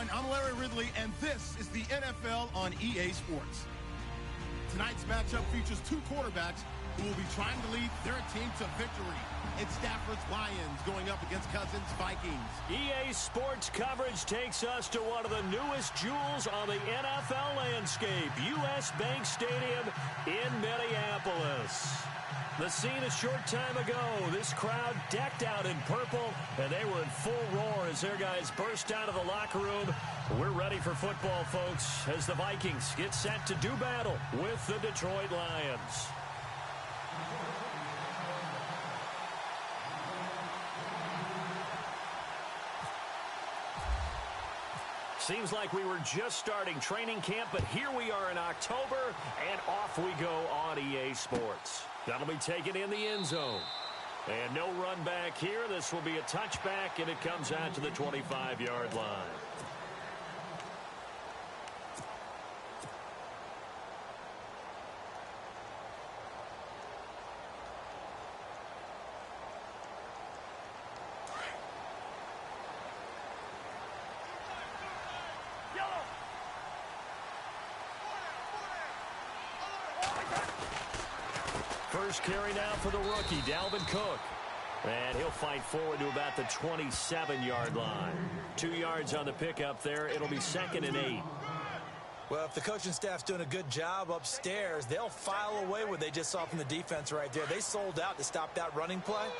everyone. I'm Larry Ridley, and this is the NFL on EA Sports. Tonight's matchup features two quarterbacks who will be trying to lead their team to victory. It's Stafford's Lions going up against Cousins' Vikings. EA Sports coverage takes us to one of the newest jewels on the NFL landscape, US Bank Stadium in Minneapolis. The scene a short time ago, this crowd decked out in purple, and they were in full roar as their guys burst out of the locker room. We're ready for football, folks, as the Vikings get set to do battle with the Detroit Lions. Seems like we were just starting training camp, but here we are in October, and off we go on EA Sports. That'll be taken in the end zone. And no run back here. This will be a touchback, and it comes out to the 25-yard line. First carry now for the rookie, Dalvin Cook. And he'll fight forward to about the 27-yard line. 2 yards on the pickup there. It'll be 2nd and 8. Well, if the coaching staff's doing a good job upstairs, they'll file away what they just saw from the defense right there. They sold out to stop that running play.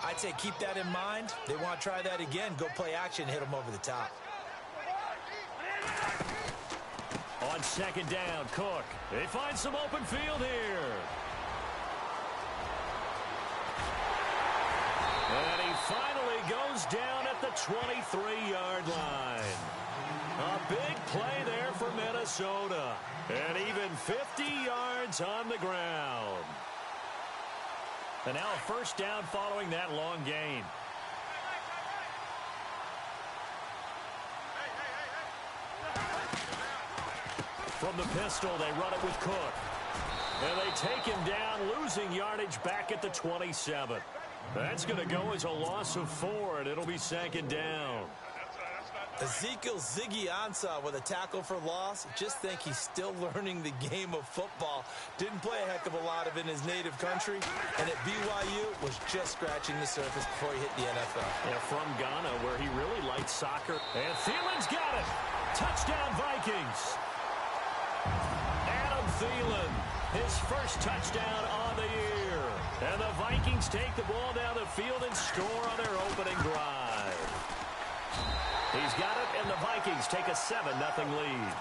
I'd say keep that in mind. They want to try that again. Go play action, hit them over the top. On 2nd down, Cook. They find some open field here. And he finally goes down at the 23-yard line. A big play there for Minnesota. And even 50 yards on the ground. And now a first down following that long gain. From the pistol, they run it with Cook. And they take him down, losing yardage back at the 27. That's going to go as a loss of 4, and it'll be 2nd down. Ezekiel Ziggy Ansah with a tackle for loss. Just think he's still learning the game of football. Didn't play a heck of a lot of it in his native country, and at BYU was just scratching the surface before he hit the NFL. Yeah, from Ghana, where he really liked soccer. And Thielen's got it. Touchdown, Vikings. Adam Thielen, his first touchdown on the year. And the Vikings take the ball down the field and score on their opening drive. He's got it, and the Vikings take a 7-0 lead.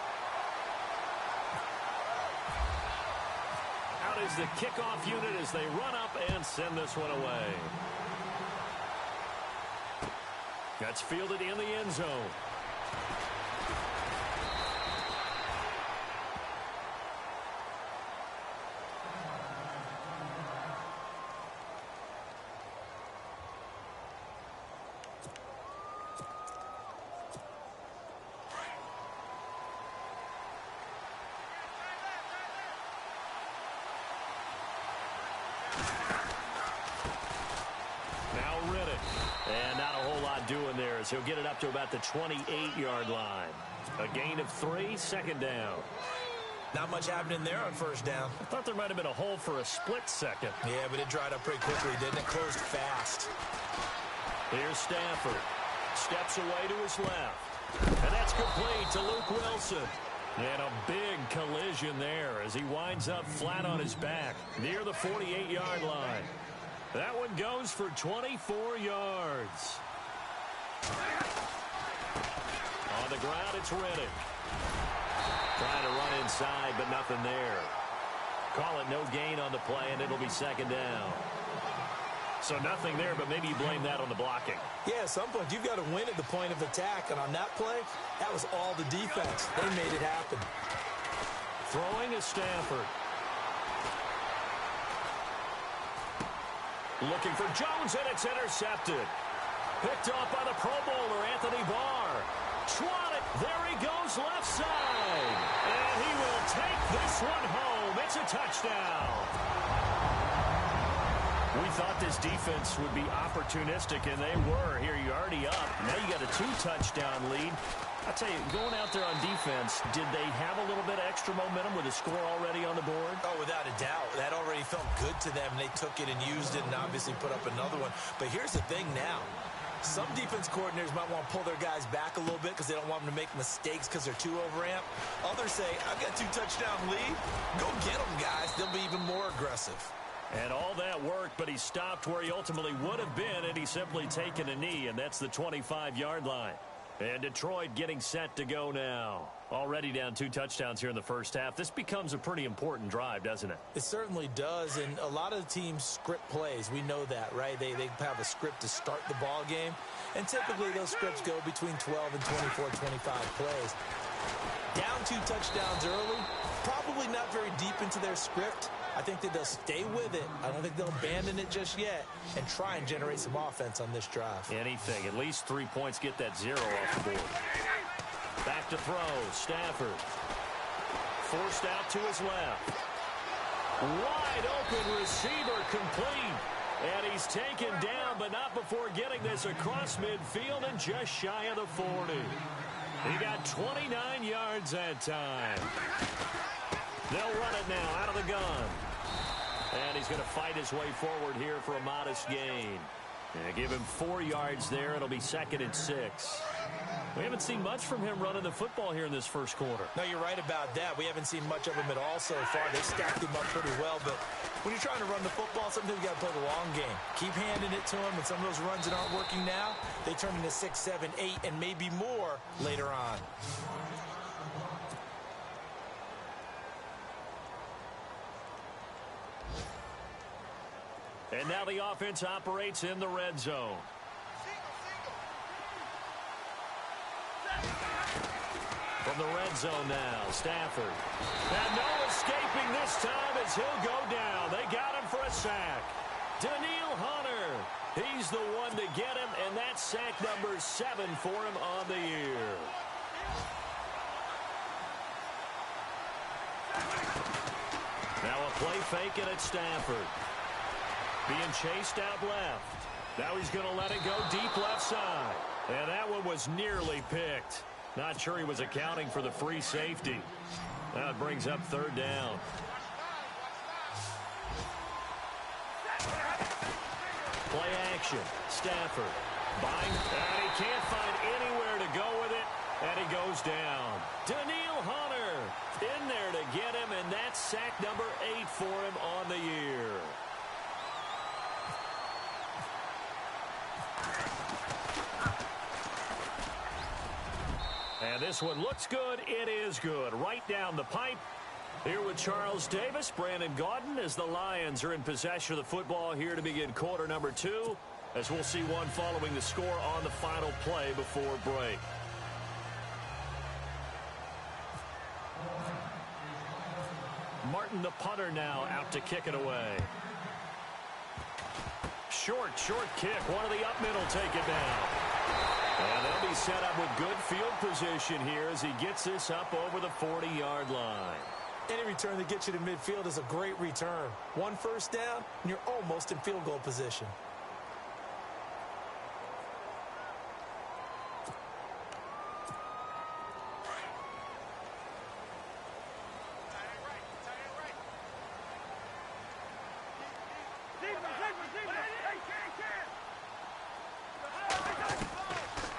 Out is the kickoff unit as they run up and send this one away. That's fielded in the end zone. Doing there as he'll get it up to about the 28-yard line. A gain of 3, 2nd down. Not much happening there on first down. I thought there might have been a hole for a split second. Yeah, but it dried up pretty quickly, didn't it? Closed fast. Here's Stafford. Steps away to his left. And that's complete to Luke Wilson. And a big collision there as he winds up flat on his back near the 48-yard line. That one goes for 24 yards. On the ground, it's Reddick. Trying to run inside, but nothing there. Call it no gain on the play, and it'll be 2nd down. So nothing there, but maybe you blame that on the blocking. Yeah, at some point, you've got to win at the point of attack, and on that play, that was all the defense. They made it happen. Throwing is Stafford. Looking for Jones, and it's intercepted. Picked off by the Pro Bowler, Anthony Barr. Swatted. There he goes left side. And he will take this one home. It's a touchdown. We thought this defense would be opportunistic, and they were. Here, you're already up. Now you got a 2-touchdown lead. I'll tell you, going out there on defense, did they have a little bit of extra momentum with a score already on the board? Oh, without a doubt. That already felt good to them. They took it and used it and obviously put up another one. But here's the thing now. Some defense coordinators might want to pull their guys back a little bit because they don't want them to make mistakes because they're too overamped. Others say, I've got 2-touchdown lead. Go get them, guys. They'll be even more aggressive. And all that worked, but he stopped where he ultimately would have been, and he's simply taken a knee, and that's the 25-yard line. And Detroit getting set to go now. Already down 2 touchdowns here in the first half. This becomes a pretty important drive, doesn't it? It certainly does, and a lot of the teams script plays. We know that, right? They have a script to start the ball game, and typically those scripts go between 12 and 24, 25 plays. Down 2 touchdowns early, probably not very deep into their script. I think that they'll stay with it. I don't think they'll abandon it just yet and try and generate some offense on this drive. Anything. At least 3 points, get that 0 off the board. Back to throw. Stafford. Forced out to his left. Wide open receiver complete. And he's taken down, but not before getting this across midfield and just shy of the 40. He got 29 yards that time. They'll run it now out of the gun. And he's going to fight his way forward here for a modest gain. And give him 4 yards there. It'll be 2nd and 6. We haven't seen much from him running the football here in this first quarter. No, you're right about that. We haven't seen much of him at all so far. They stacked him up pretty well. But when you're trying to run the football, sometimes you got to play the long game. Keep handing it to him. And some of those runs that aren't working now, they turn into 6, 7, 8, and maybe more later on. And now the offense operates in the red zone. From the red zone now, Stafford. And no escaping this time as he'll go down. They got him for a sack. Daniil Hunter. He's the one to get him, and that's sack number 7 for him on the year. Now a play fake, and it's Stafford. Being chased out left. Now he's going to let it go deep left side. And that one was nearly picked. Not sure he was accounting for the free safety. That brings up 3rd down. Play action. Stafford. Bind. And he can't find anywhere to go with it. And he goes down. Daniil Hunter in there to get him. And that's sack number 8 for him on the year. And this one looks good. It is good. Right down the pipe. Here with Charles Davis, Brandon Gaudin, as the Lions are in possession of the football here to begin quarter number 2, as we'll see one following the score on the final play before break. Martin, the punter, now out to kick it away. Short kick. One of the up middle take it down. And they'll be set up with good field position here as he gets this up over the 40-yard line. Any return that gets you to midfield is a great return. 1 first down, and you're almost in field goal position.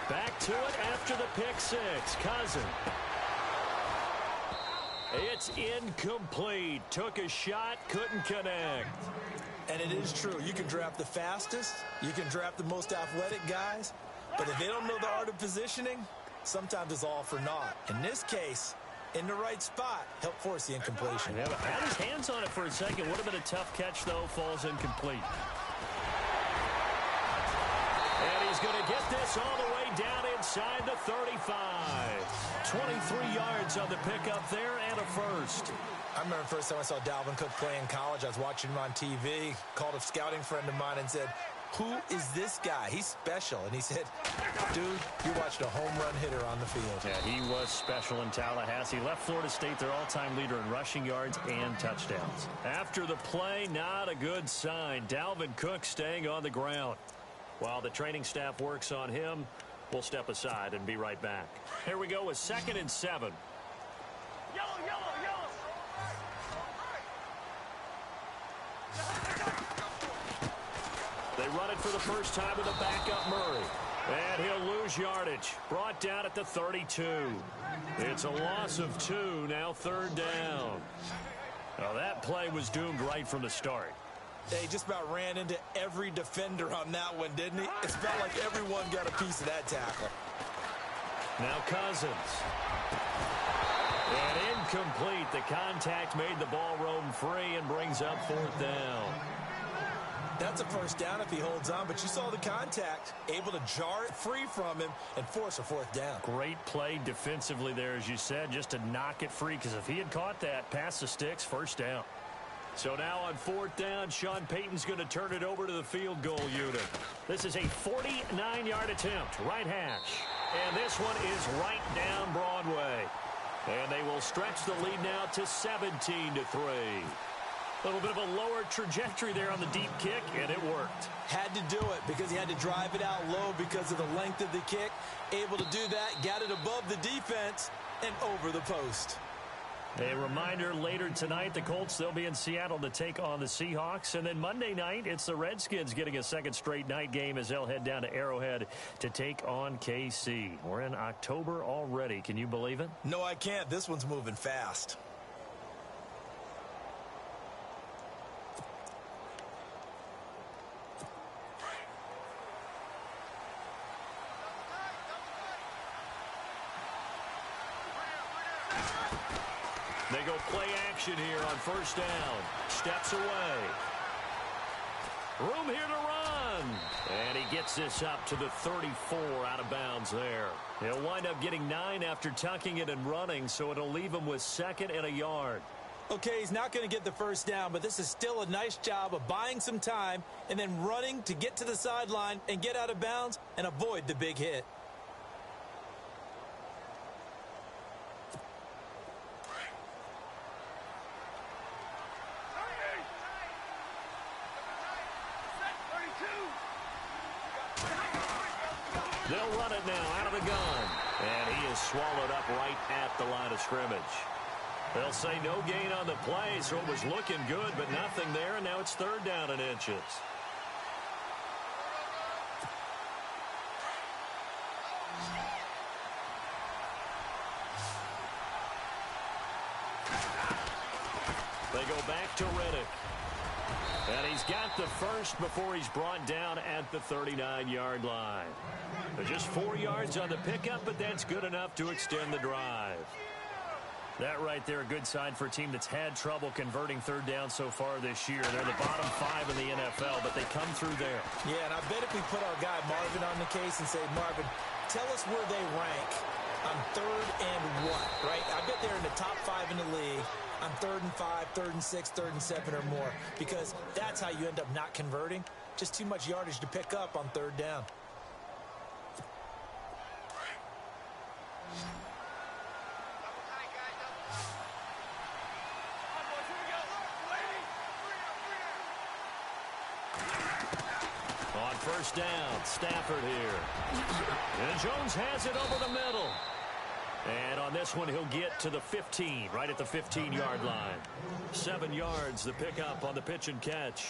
Back to it after the pick 6. Cousin. It's incomplete. Took a shot, couldn't connect. And it is true. You can draft the fastest. You can draft the most athletic guys. But if they don't know the art of positioning, sometimes it's all for naught. In this case, in the right spot, help force the incompletion. Yeah, had his hands on it for a second. Would have been a tough catch, though. Falls incomplete. And he's going to get this all the way down inside the 35. 23 yards on the pickup there and a first. I remember the first time I saw Dalvin Cook play in college. I was watching him on TV, called a scouting friend of mine and said, "Who is this guy? He's special." And he said, "Dude, you watched a home run hitter on the field." Yeah, he was special in Tallahassee. Left Florida State their all-time leader in rushing yards and touchdowns. After the play, not a good sign. Dalvin Cook staying on the ground. While the training staff works on him, We'll step aside and be right back. Here we go with 2nd and 7. They run it for the first time with a backup Murray. And he'll lose yardage. Brought down at the 32. It's a loss of 2, now 3rd down. Now that play was doomed right from the start. He just about ran into every defender on that one, didn't he? It felt like everyone got a piece of that tackle. Now Cousins. And incomplete. The contact made the ball roam free and brings up 4th down. That's a 1st down if he holds on, but you saw the contact. Able to jar it free from him and force a 4th down. Great play defensively there, as you said, just to knock it free, because if he had caught that, past the sticks, 1st down. So now on 4th down, Sean Payton's going to turn it over to the field goal unit. This is a 49-yard attempt, right hash. And this one is right down Broadway. And they will stretch the lead now to 17-3. A little bit of a lower trajectory there on the deep kick, and it worked. Had to do it because he had to drive it out low because of the length of the kick. Able to do that, got it above the defense and over the post. A reminder, later tonight, the Colts, they'll be in Seattle to take on the Seahawks. And then Monday night, it's the Redskins getting a 2nd straight night game as they'll head down to Arrowhead to take on KC. We're in October already. Can you believe it? No, I can't. This one's moving fast. They go play action here on 1st down. Steps away. Room here to run. And he gets this up to the 34 out of bounds there. He'll wind up getting 9 after tucking it and running, so it'll leave him with 2nd and a yard. Okay, he's not going to get the 1st down, but this is still a nice job of buying some time and then running to get to the sideline and get out of bounds and avoid the big hit. They'll run it now out of the gun. And he is swallowed up right at the line of scrimmage. They'll say no gain on the play, so it was looking good, but nothing there, and now it's 3rd down and inches. They go back to Riddick. And he's got the first before he's brought down at the 39-yard line. But just 4 yards on the pickup, but that's good enough to extend the drive. That right there, a good sign for a team that's had trouble converting 3rd down so far this year. They're the bottom 5 in the NFL, but they come through there. Yeah, and I bet if we put our guy Marvin on the case and say, Marvin, tell us where they rank on 3rd and 1, right? I bet they're in the top 5 in the league on 3rd and 5, 3rd and 6, 3rd and 7 or more, because that's how you end up not converting. Just too much yardage to pick up on 3rd down. On 1st down, Stafford here. And Jones has it over the middle. And on this one, he'll get to the 15, right at the 15-yard line. 7 yards, the pickup on the pitch and catch.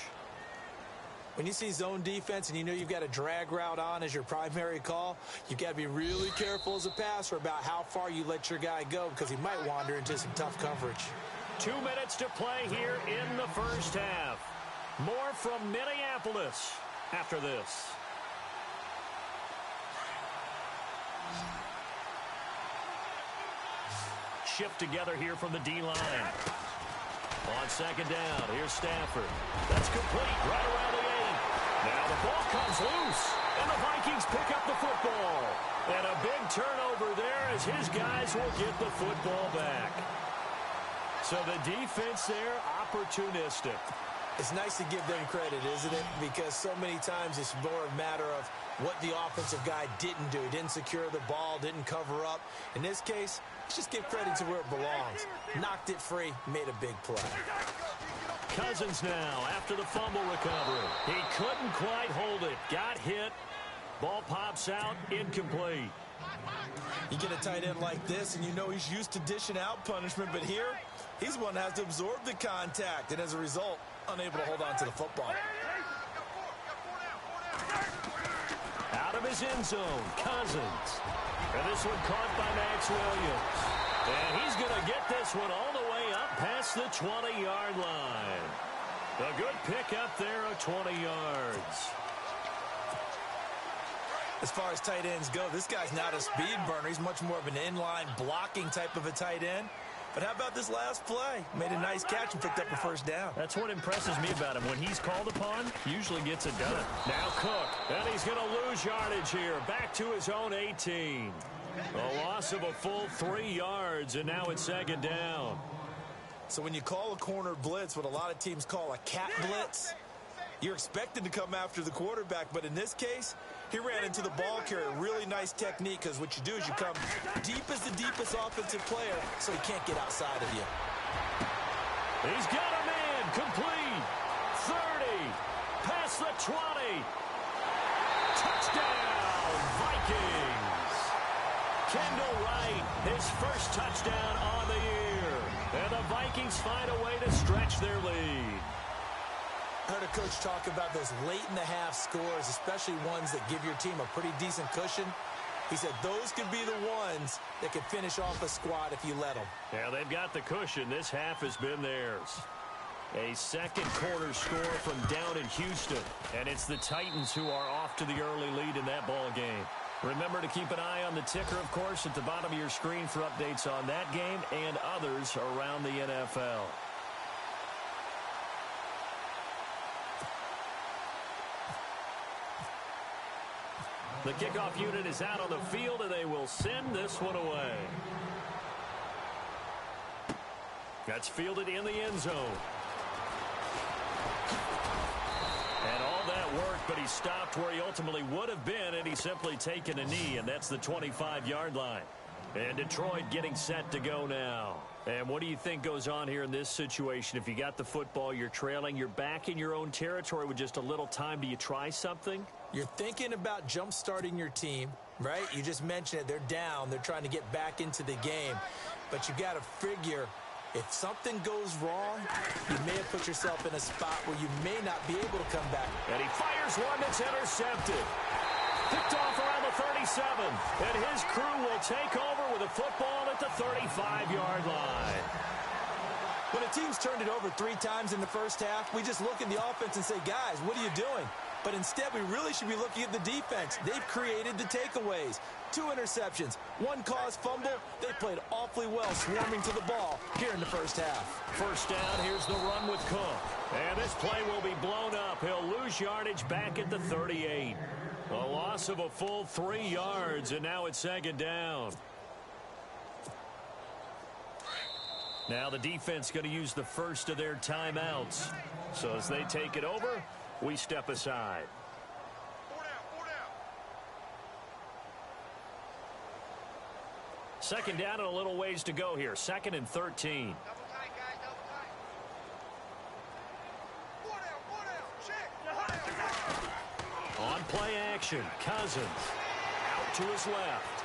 When you see zone defense and you know you've got a drag route on as your primary call, you've got to be really careful as a passer about how far you let your guy go because he might wander into some tough coverage. 2 minutes to play here in the 1st half. More from Minneapolis after this. Shift together here from the D-line. On 2nd down, here's Stafford. That's complete right around the 8. Now the ball comes loose, and the Vikings pick up the football. And a big turnover there as his guys will get the football back. So the defense there, opportunistic. It's nice to give them credit, isn't it? Because so many times it's more a matter of what the offensive guy didn't do. He didn't secure the ball, didn't cover up. In this case, let's just give credit to where it belongs. Knocked it free, made a big play. Cousins now after the fumble recovery. He couldn't quite hold it. Got hit, Ball pops out, incomplete. You get a tight end like this, and you know he's used to dishing out punishment, but here, he's the one that has to absorb the contact, and as a result, unable to hold on to the football. Out of his end zone, Cousins. And this one caught by Max Williams. And he's going to get this one all the way up past the 20-yard line. A good pickup there of 20 yards. As far as tight ends go, this guy's not a speed burner. He's much more of an inline blocking type of a tight end. But how about this last play? Made a nice catch and picked up a first down. That's what impresses me about him. When he's called upon, usually gets it done. Now Cook, and he's going to lose yardage here. Back to his own 18. A loss of a full 3 yards, and now it's second down. So when you call a corner blitz, what a lot of teams call a cat blitz, you're expected to come after the quarterback. But in this case, he ran into the ball carrier. Really nice technique, because what you do is you come deep as the deepest offensive player, so he can't get outside of you. He's got a man. Complete. 30. Past the 20. Touchdown, Vikings. Kendall Wright, his first touchdown on the year. And the Vikings find a way to stretch their lead. I heard a coach talk about those late-in-the-half scores, especially ones that give your team a pretty decent cushion. He said those could be the ones that could finish off a squad if you let them. Yeah, they've got the cushion. This half has been theirs. A second quarter score from down in Houston. And it's the Titans who are off to the early lead in that ball game. Remember to keep an eye on the ticker, of course, at the bottom of your screen for updates on that game and others around the NFL. The kickoff unit is out on the field, and they will send this one away. That's fielded in the end zone. And all that work, but he stopped where he ultimately would have been, and he's simply taken a knee, and that's the 25-yard line. And Detroit getting set to go now. And what do you think goes on here in this situation? If you got the football, you're trailing, you're back in your own territory with just a little time. Do you try something? You're thinking about jump-starting your team, right? You just mentioned it. They're down. They're trying to get back into the game. But you got to figure, if something goes wrong, you may have put yourself in a spot where you may not be able to come back. And he fires one that's intercepted. Picked off around the 37. And his crew will take over with a football at the 35-yard line. When a team's turned it over 3 times in the first half, we just look at the offense and say, guys, what are you doing? But instead, we really should be looking at the defense. They've created the takeaways. 2 interceptions, 1 caused fumble. They played awfully well swarming to the ball here in the first half. First down, here's the run with Cook. And this play will be blown up. He'll lose yardage back at the 38. A loss of a full 3 yards, and now it's second down. Now the defense going to use the first of their timeouts. So as they take it over, we step aside. Second down and a little ways to go here. 2nd and 13. On play action, Cousins out to his left.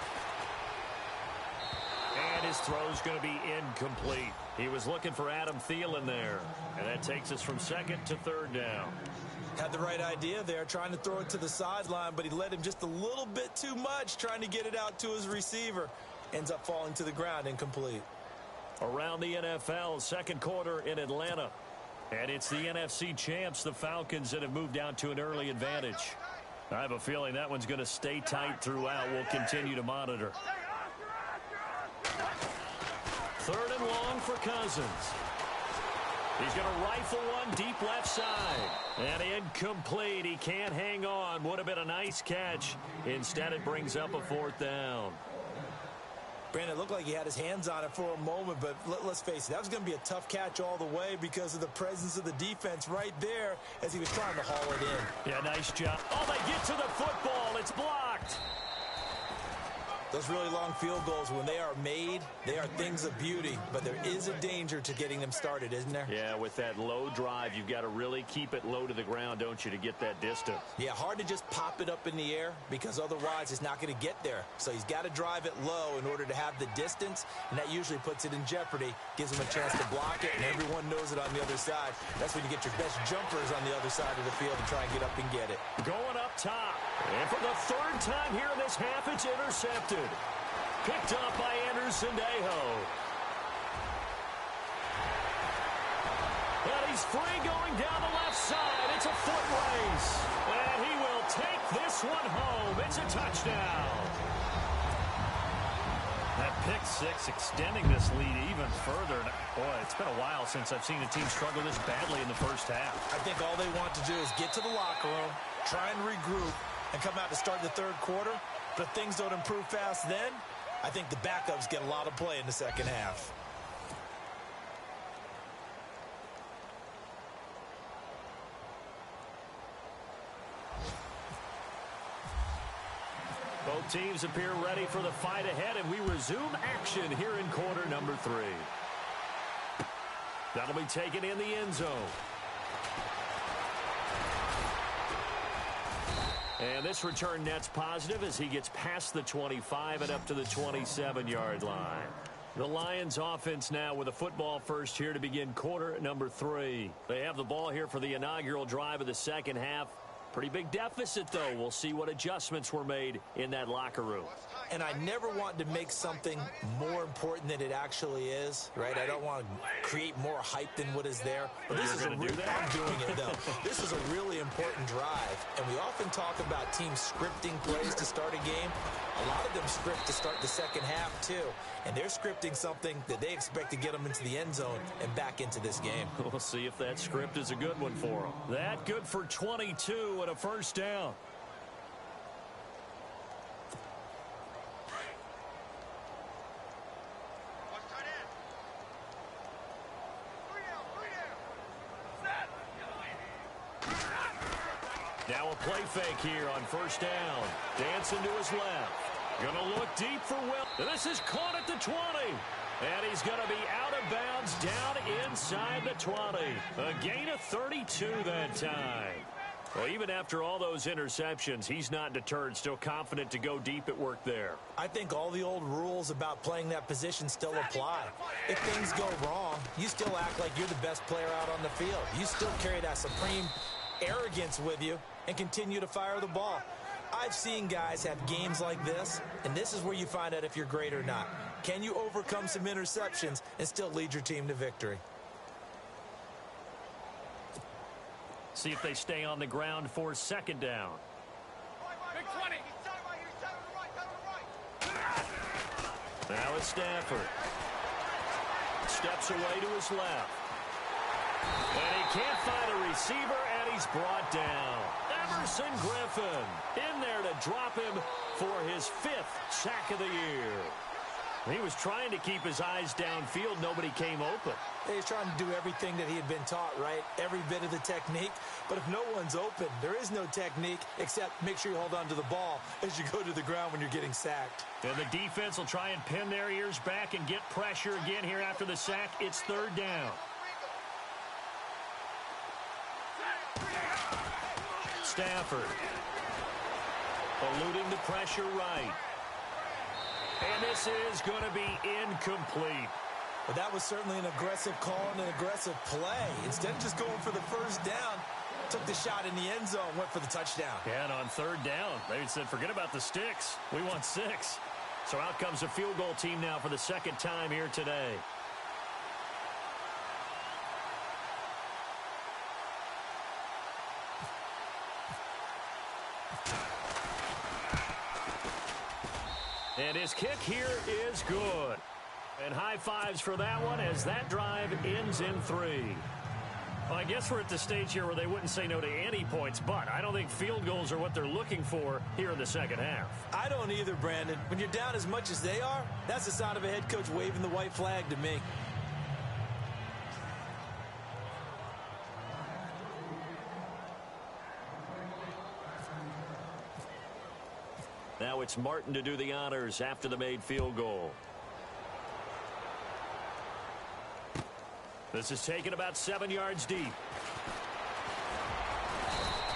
And his throw's going to be incomplete. He was looking for Adam Thielen there. And that takes us from 2nd to 3rd down. Had the right idea there, trying to throw it to the sideline, but he led him just a little bit too much, trying to get it out to his receiver. Ends up falling to the ground, incomplete. Around the NFL, second quarter in Atlanta. And it's the NFC champs, the Falcons, that have moved down to an early advantage. I have a feeling that one's going to stay tight throughout. We'll continue to monitor. 3rd and long for Cousins. He's going to rifle one deep left side. And incomplete. He can't hang on. Would have been a nice catch. Instead, it brings up a 4th down. Brandon, it looked like he had his hands on it for a moment, but let's face it, that was going to be a tough catch all the way because of the presence of the defense right there as he was trying to haul it in. Yeah, nice job. Oh, they get to the football. It's blocked. Those really long field goals, when they are made, they are things of beauty, but there is a danger to getting them started, isn't there? Yeah, with that low drive, you've got to really keep it low to the ground, don't you, to get that distance? Yeah, hard to just pop it up in the air because otherwise it's not going to get there. So he's got to drive it low in order to have the distance, and that usually puts it in jeopardy, gives him a chance to block it, and everyone knows it on the other side. That's when you get your best jumpers on the other side of the field and try and get up and get it. Going up top. And for the third time here in this half, it's intercepted. Picked up by Anderson-Dejo. And he's free going down the left side. It's a foot race. And he will take this one home. It's a touchdown. That pick six extending this lead even further. Boy, it's been a while since I've seen a team struggle this badly in the first half. I think all they want to do is get to the locker room, try and regroup, and come out to start the third quarter. But if things don't improve fast then, I think the backups get a lot of play in the second half. Both teams appear ready for the fight ahead, and we resume action here in quarter number 3. That'll be taken in the end zone. And this return net's positive as he gets past the 25 and up to the 27-yard line. The Lions offense now with a football first here to begin quarter number 3. They have the ball here for the inaugural drive of the second half. Pretty big deficit, though. We'll see what adjustments were made in that locker room. And I never want to make something more important than it actually is, right? I don't want to create more hype than what is there. But this is I'm doing it, though. This is a really important drive. And we often talk about teams scripting plays to start a game. A lot of them script to start the second half, too. And they're scripting something that they expect to get them into the end zone and back into this game. We'll see if that script is a good one for them. That good for 22 and a first down. Now a play fake here on first down. Dancing to his left. Gonna look deep for Will. This is caught at the 20. And he's going to be out of bounds down inside the 20. A gain of 32 that time. Well, even after all those interceptions, he's not deterred, still confident to go deep at work there. I think all the old rules about playing that position still apply. If things go wrong, you still act like you're the best player out on the field. You still carry that supreme arrogance with you and continue to fire the ball. I've seen guys have games like this, and this is where you find out if you're great or not. Can you overcome some interceptions and still lead your team to victory? See if they stay on the ground for second down. Big 20. Now it's Stafford. Steps away to his left. And he can't find a receiver, and he's brought down. Emerson Griffin in there to drop him for his 5th sack of the year. He was trying to keep his eyes downfield. Nobody came open. He's trying to do everything that he had been taught, right? Every bit of the technique. But if no one's open, there is no technique except make sure you hold on to the ball as you go to the ground when you're getting sacked. And the defense will try and pin their ears back and get pressure again here after the sack. It's third down. Stafford eluding the pressure right. And this is going to be incomplete. But that was certainly an aggressive call and an aggressive play. Instead of just going for the first down, took the shot in the end zone, went for the touchdown. Yeah, and on third down, they said, forget about the sticks. We want 6. So out comes a field goal team now for the second time here today. And his kick here is good. And high fives for that one as that drive ends in 3. Well, I guess we're at the stage here where they wouldn't say no to any points, but I don't think field goals are what they're looking for here in the second half. I don't either, Brandon. When you're down as much as they are, that's the sign of a head coach waving the white flag to me. Now now it's Martin to do the honors after the made field goal. This is taken about 7 yards deep.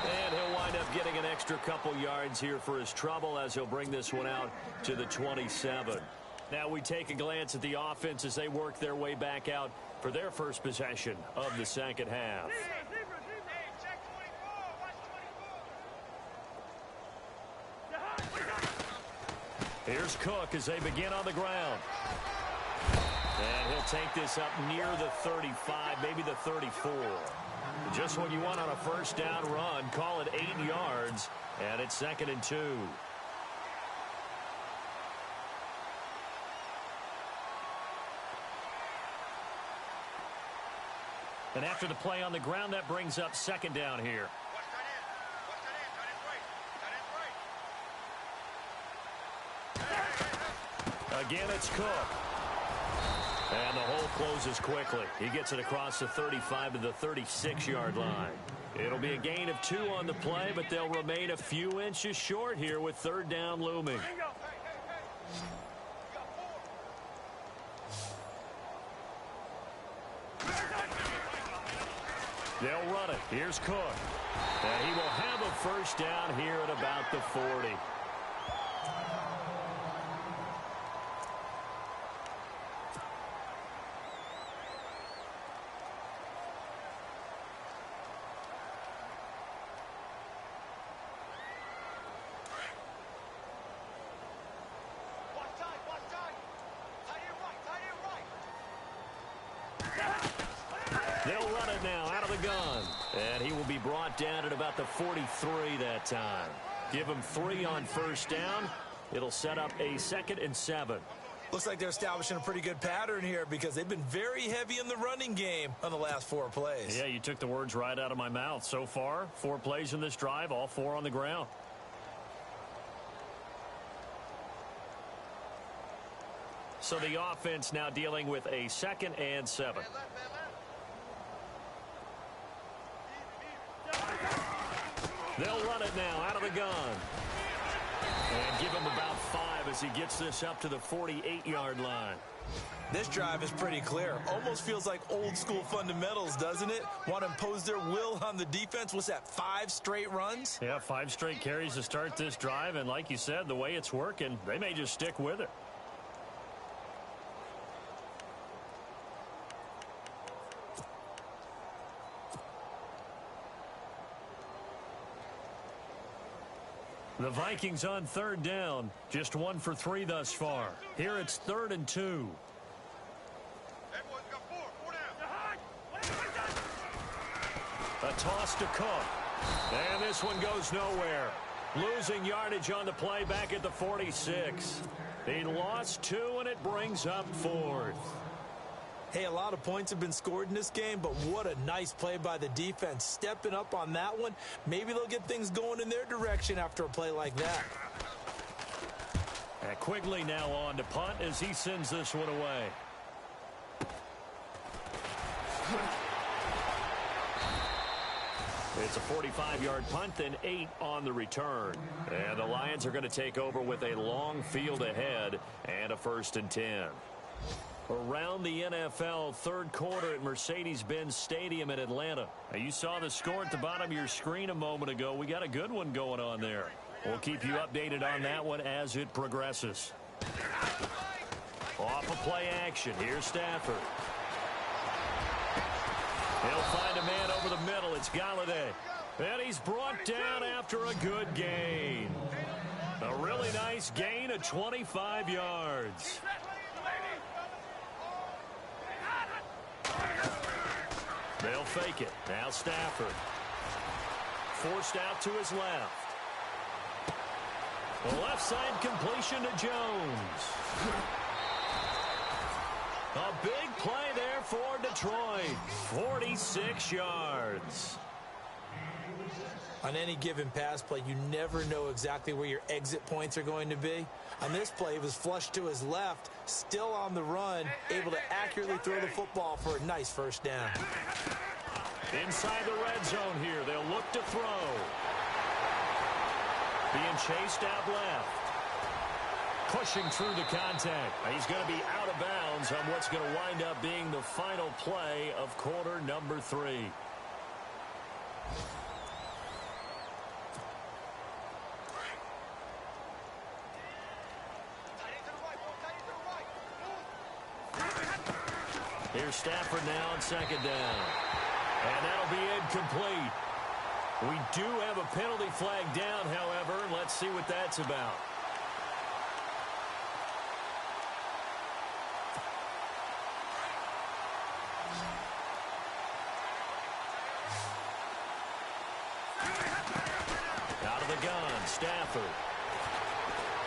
And he'll wind up getting an extra couple yards here for his trouble as he'll bring this one out to the 27. Now we take a glance at the offense as they work their way back out for their first possession of the second half. Here's Cook as they begin on the ground. And he'll take this up near the 35, maybe the 34. Just what you want on a first down run. Call it 8 yards, and it's 2nd and 2. And after the play on the ground, that brings up 2nd down here. Again, it's Cook. And the hole closes quickly. He gets it across the 35 to the 36-yard line. It'll be a gain of 2 on the play, but they'll remain a few inches short here with 3rd down looming. They'll run it. Here's Cook. And he will have a first down here at about the 40. They'll run it now out of the gun. And he will be brought down at about the 43 that time. Give him 3 on first down. It'll set up a 2nd and 7. Looks like they're establishing a pretty good pattern here because they've been very heavy in the running game on the last 4 plays. Yeah, you took the words right out of my mouth. So far, 4 plays in this drive, all 4 on the ground. So the offense now dealing with a 2nd and 7. They'll run it now out of the gun. And give him about 5 as he gets this up to the 48-yard line. This drive is pretty clear. Almost feels like old school fundamentals, doesn't it? Want to impose their will on the defense. What's that, 5 straight runs? Yeah, 5 straight carries to start this drive. And like you said, the way it's working, they may just stick with it. The Vikings on 3rd down. Just 1 for 3 thus far. Here it's 3rd and 2. A toss to Cook. And this one goes nowhere. Losing yardage on the play back at the 46. He lost 2, and it brings up 4th. Hey, a lot of points have been scored in this game, but what a nice play by the defense. Stepping up on that one. Maybe they'll get things going in their direction after a play like that. And Quigley now on to punt as he sends this one away. It's a 45-yard punt, then 8 on the return. And the Lions are going to take over with a long field ahead and a 1st and 10. Around the NFL, 3rd quarter at Mercedes-Benz Stadium in Atlanta. Now, you saw the score at the bottom of your screen a moment ago. We got a good one going on there. We'll keep you updated on that one as it progresses. Off of play action. Here's Stafford. He'll find a man over the middle. It's Galladay. And he's brought down after a good gain. A really nice gain of 25 yards. They'll fake it. Now Stafford. Forced out to his left. The left side completion to Jones. A big play there for Detroit. 46 yards. On any given pass play, you never know exactly where your exit points are going to be. On this play, it was flushed to his left, still on the run, able to accurately throw the football for a nice first down. Inside the red zone here, they'll look to throw. Being chased out left. pushing through the contact. He's going to be out of bounds on what's going to wind up being the final play of quarter number 3. Here's Stafford now on second down. And that'll be incomplete. We do have a penalty flag down, however. Let's see what that's about. Out of the gun, Stafford.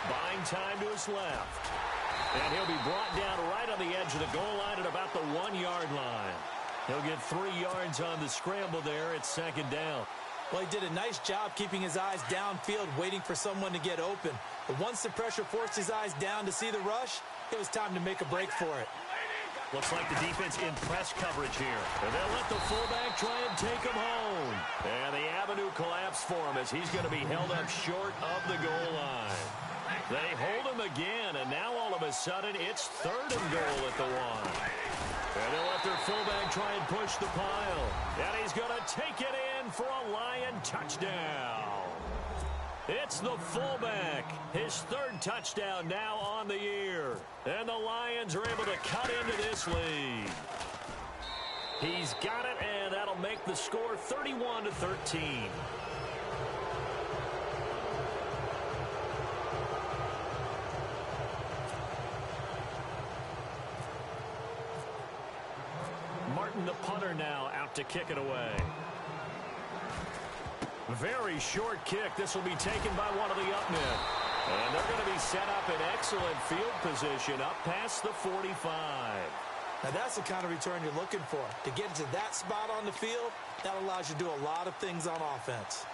Buying time to his left. And he'll be brought down right on the edge of the goal line at about the 1-yard line. He'll get 3 yards on the scramble there at second down. Well, he did a nice job keeping his eyes downfield, waiting for someone to get open. But once the pressure forced his eyes down to see the rush, it was time to make a break for it. Looks like the defense in press coverage here. And they'll let the fullback try and take him home. And the avenue collapsed for him as he's going to be held up short of the goal line. They hold him again, and now all of a sudden it's 3rd and goal at the 1. And they'll let their fullback try and push the pile. And he's going to take it in for a Lion touchdown. It's the fullback. His 3rd touchdown now on the year. And the Lions are able to cut into this lead. He's got it, and that'll make the score 31-13. Martin, the punter, now out to kick it away. Very short kick. This will be taken by one of the up men. And they're going to be set up in excellent field position up past the 45. Now that's the kind of return you're looking for. To get to that spot on the field, that allows you to do a lot of things on offense.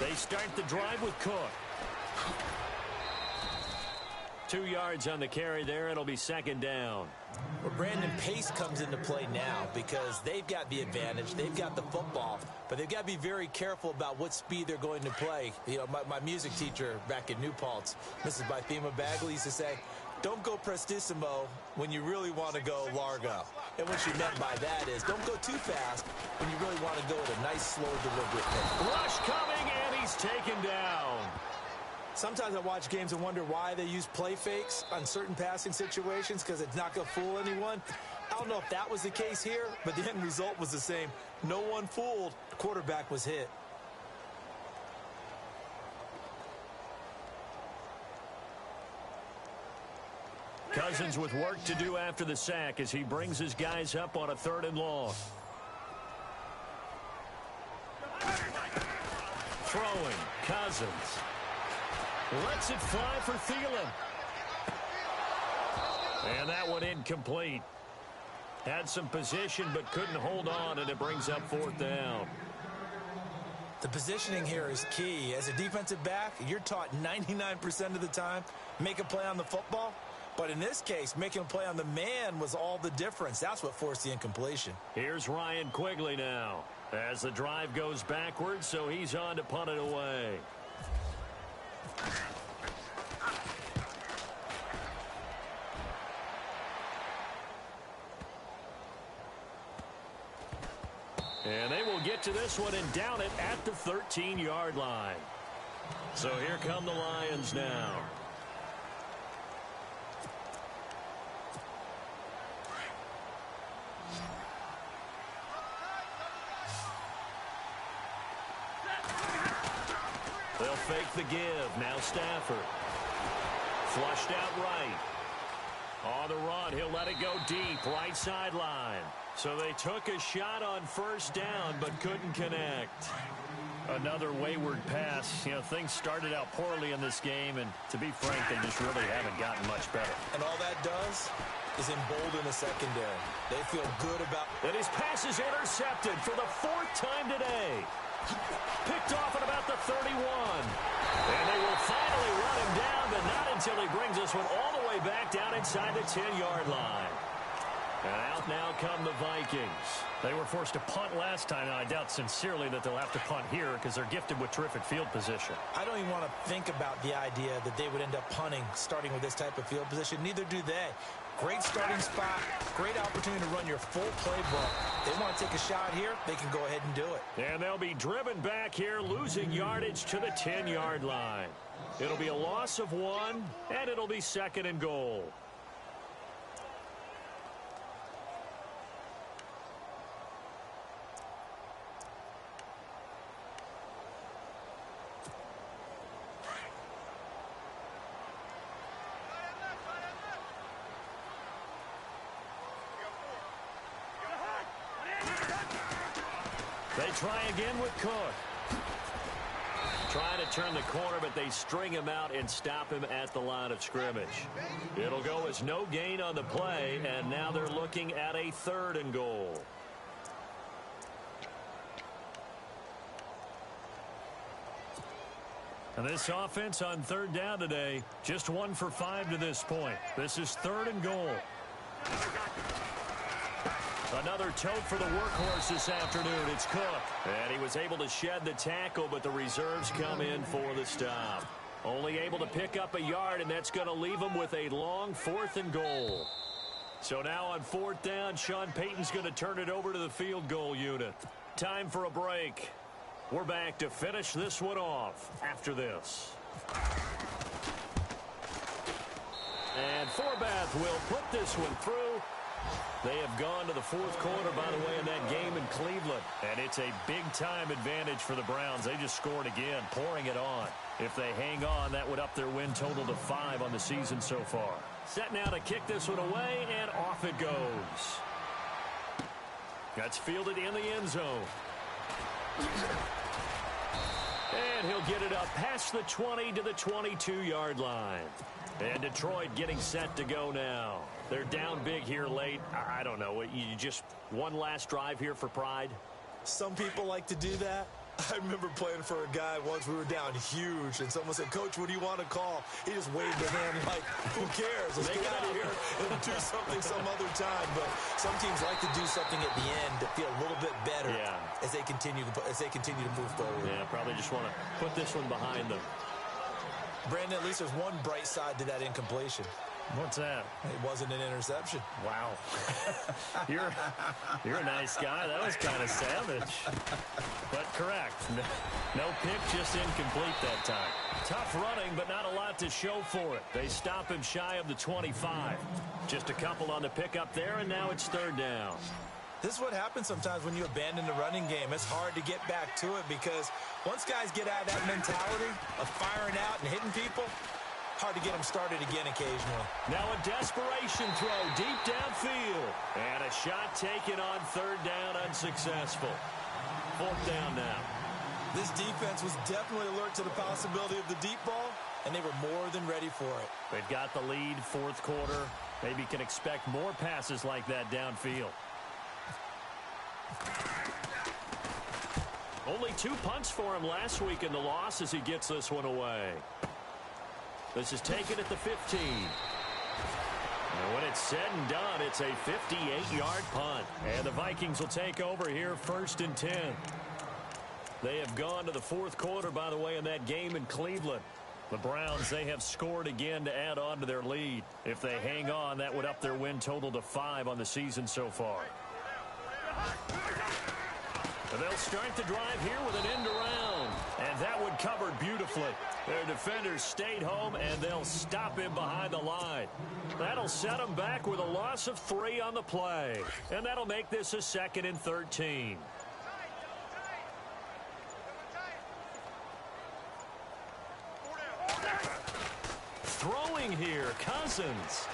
They start the drive with Cook. 2 yards on the carry there. It'll be second down. Well, Brandon, pace comes into play now because they've got the advantage. They've got the football, but they've got to be very careful about what speed they're going to play. You know, my music teacher back in New Paltz, Mrs. Bythema Bagley, used to say, don't go prestissimo when you really want to go largo. And what she meant by that is don't go too fast when you really want to go at a nice, slow, deliberate pace. Rush coming, and he's taken down. Sometimes I watch games and wonder why they use play fakes on certain passing situations because it's not going to fool anyone. I don't know if that was the case here, but the end result was the same. No one fooled. The quarterback was hit. Cousins with work to do after the sack as he brings his guys up on a 3rd and long. Throwing, Cousins. Lets it fly for Thielen. And that one incomplete. Had some position but couldn't hold on, and it brings up 4th down. The positioning here is key. As a defensive back, you're taught 99% of the time, make a play on the football. But in this case, making a play on the man was all the difference. That's what forced the incompletion. Here's Ryan Quigley now as the drive goes backwards, so he's on to punt it away. And they will get to this one and down it at the 13-yard line. So here come the Lions now. They'll fake the give. Now Stafford. Flushed out right. On the run, he'll let it go deep. Right sideline. So they took a shot on 1st down, but couldn't connect. Another wayward pass. You know, things started out poorly in this game, and to be frank, they just really haven't gotten much better. And all that does is embolden the secondary. They feel good about... And his pass is intercepted for the 4th time today. Picked off at about the 31. And they will finally run him down, but not until he brings this one all the way way back down inside the 10-yard line. And out now come the Vikings. They were forced to punt last time, and I doubt sincerely that they'll have to punt here because they're gifted with terrific field position. I don't even want to think about the idea that they would end up punting starting with this type of field position. Neither do they. Great starting spot, great opportunity to run your full playbook. They want to take a shot here, they can go ahead and do it. And they'll be driven back here, losing yardage to the 10-yard line. It'll be a loss of 1, and it'll be 2nd and goal. They try again with Cook. Trying to turn the corner, but they string him out and stop him at the line of scrimmage. It'll go as no gain on the play, and now they're looking at a 3rd and goal. And this offense on 3rd down today, just 1 for 5 to this point. This is 3rd and goal. Another tote for the workhorse this afternoon. It's Cook. And he was able to shed the tackle, but the reserves come in for the stop. Only able to pick up a yard, and that's going to leave him with a long 4th and goal. So now on 4th down, Sean Payton's going to turn it over to the field goal unit. Time for a break. We're back to finish this one off after this. And Forbath will put this one through. They have gone to the 4th quarter, by the way, in that game in Cleveland. And it's a big-time advantage for the Browns. They just scored again, pouring it on. If they hang on, that would up their win total to 5 on the season so far. Set now to kick this one away, and off it goes. That's fielded in the end zone. And he'll get it up past the 20 to the 22-yard line. And Detroit getting set to go now. They're down big here late. I don't know. You just one last drive here for pride? Some people like to do that. I remember playing for a guy once. We were down huge, and someone said, "Coach, what do you want to call?" He just waved his hand like, who cares? Let's get out of here and do something some other time. But some teams like to do something at the end to feel a little bit better as they continue to move forward. Yeah, probably just want to put this one behind them. Brandon, at least there's one bright side to that incompletion. What's that? It wasn't an interception. Wow. You're a nice guy. That was kind of savage. But correct. No pick, just incomplete that time. Tough running, but not a lot to show for it. They stop him shy of the 25. Just a couple on the pickup there, and now it's 3rd down. This is what happens sometimes when you abandon the running game. It's hard to get back to it because once guys get out of that mentality of firing out and hitting people, hard to get them started again occasionally. Now a desperation throw deep downfield. And a shot taken on 3rd down, unsuccessful. 4th down now. This defense was definitely alert to the possibility of the deep ball, and they were more than ready for it. They've got the lead, 4th quarter. Maybe can expect more passes like that downfield. Only 2 punts for him last week in the loss as he gets this one away. This is taken at the 15. And when it's said and done, it's a 58-yard punt. And the Vikings will take over here 1st and 10. They have gone to the 4th quarter, by the way, in that game in Cleveland. The Browns, they have scored again to add on to their lead. If they hang on, that would up their win total to 5 on the season so far. And they'll start the drive here with an end around. And that one covered beautifully. Their defenders stayed home, and they'll stop him behind the line. That'll set them back with a loss of 3 on the play. And that'll make this a 2nd and 13. Throwing here, Cousins.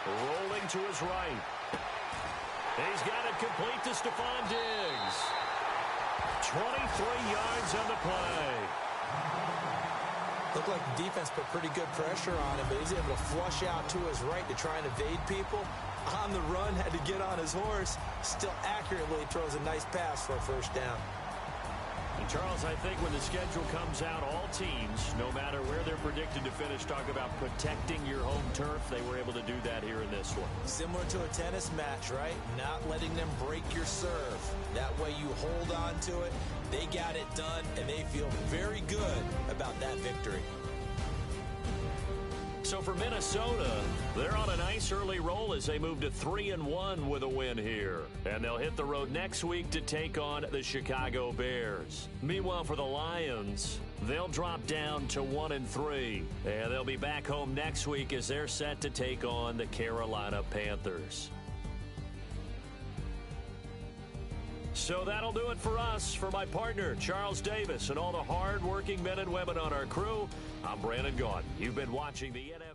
Rolling to his right. He's got it complete to Stephon Diggs. 23 yards on the play. Looked like the defense put pretty good pressure on him, but he's able to flush out to his right to try and evade people. On the run, had to get on his horse. Still accurately throws a nice pass for a 1st down. And Charles, I think when the schedule comes out, all teams, no matter where they're predicted to finish, talk about protecting your home turf. They were able to do that here in this one. Similar to a tennis match, right? Not letting them break your serve. That way you hold on to it. They got it done, and they feel very good about that victory. So for Minnesota, they're on a nice early roll as they move to 3-1 with a win here. And they'll hit the road next week to take on the Chicago Bears. Meanwhile, for the Lions, they'll drop down to 1-3. And they'll be back home next week as they're set to take on the Carolina Panthers. So that'll do it for us. For my partner, Charles Davis, and all the hard-working men and women on our crew, I'm Brandon Gaudin. You've been watching the NFL.